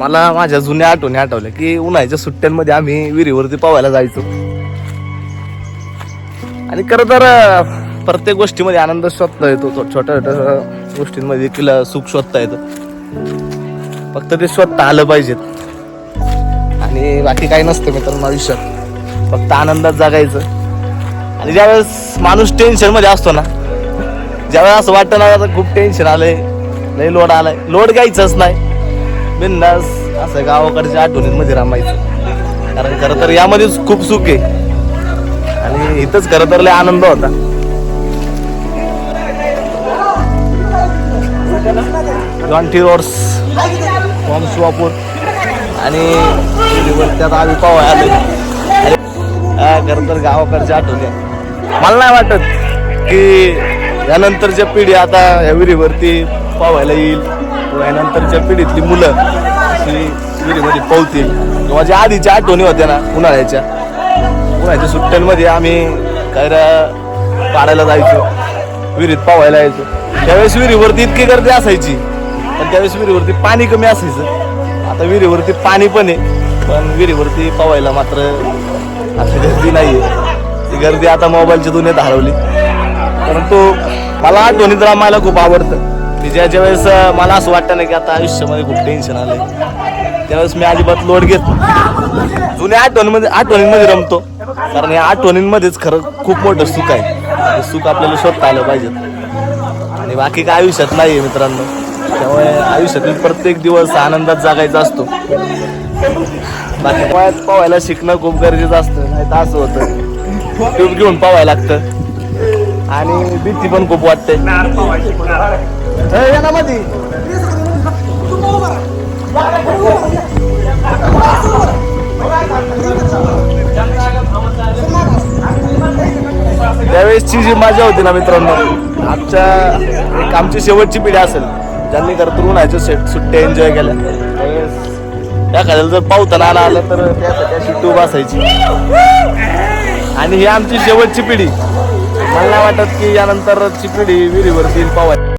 मला माझ्या जुन्या आठवणी आठवल्या की उन्हाळ्याच्या सुट्ट्यांमध्ये आम्ही विहिरीवरती पोहायला जायचो. आणि खरं तर प्रत्येक गोष्टीमध्ये आनंद शोधता येतो. छोट्या छोट्या गोष्टींमध्ये तिला सुख शोधता येतं, फक्त ते शोधता आलं पाहिजेत. आणि बाकी काही नसतं मित्रांनो आयुष्यात, फक्त आनंदात जगायचं. आणि ज्यावेळेस माणूस टेन्शन मध्ये असतो ना, ज्यावेळेस असं वाटतं ना आता खूप टेन्शन आलंय, लय लोड आलाय, लोड घ्यायचंच नाही, बिंदास असं गावाकडच्या आठवणींमध्ये रमायचं. कारण खरं तर यामध्येच खूप सुख आहे आणि इथंच खरं तर लय आनंद होता. जॉन्टी रोड्स फ्रॉम शिवापूर आणि त्यात आम्ही पाहायला आले. खरं तर गावाकडच्या आठवणी मला नाही वाटत की यानंतरच्या पिढी आता या विहिरीवरती पाहायला येईल, किंवा यानंतरच्या पिढीतली मुलं विहिरीमध्ये पोहतील. किंवा ज्या आधीच्या आठवणी होत्या ना उन्हाळ्याच्या सुट्ट्यांमध्ये आम्ही कैऱ्या पाडायला जायचो, विहिरीत पोहायला यायचो. त्यावेळेस विहिरीवरती इतकी गर्दी असायची, पण त्यावेळेस विहिरीवरती पाणी कमी असायचं. आता विहिरीवरती पाणी पण आहे, पण विहिरीवरती पोहायला मात्र अशी गर्दी नाही आहे. ती गर्दी आता मोबाईलच्या दुनियेत हरवली. परंतु मला आठवणीत रमायला खूप आवडतं. की ज्या वेळेस मला असं वाटतं ना की आता आयुष्यामध्ये खूप टेन्शन आलंय, त्यावेळेस मी अजिबात लोड घेत जुन्या आठवणींमध्ये रमतो. कारण या आठवणींमध्येच खरं खूप मोठं सुख आहे. ते सुख आपल्याला शोधता आलं पाहिजे आणि बाकी काय आयुष्यात नाही आहे मित्रांनो. त्यामुळे आयुष्यातील प्रत्येक दिवस आनंदात जगायचा असतो. बाकी पोहायला शिकणं खूप गरजेचं असतं, नाही तर असं होतं ट्यूब घेऊन पोहायला लागतं आणि भीती पण खूप वाटते. त्यावेळेसची जी मजा होती ना मित्रांनो, आमची शेवटची पिढी असेल ज्यांनी खरं तर उन्हाळ्याच्या सुट्ट्या एन्जॉय केल्या. त्यावेळेस एखाद्याला जर पावताना आलं तर त्यासाठी अशी ट्यूब असायची. आणि ही आमची शेवटची पिढी. मला नाही वाटत की यानंतरची पिढी विहिरीवरती पावाय.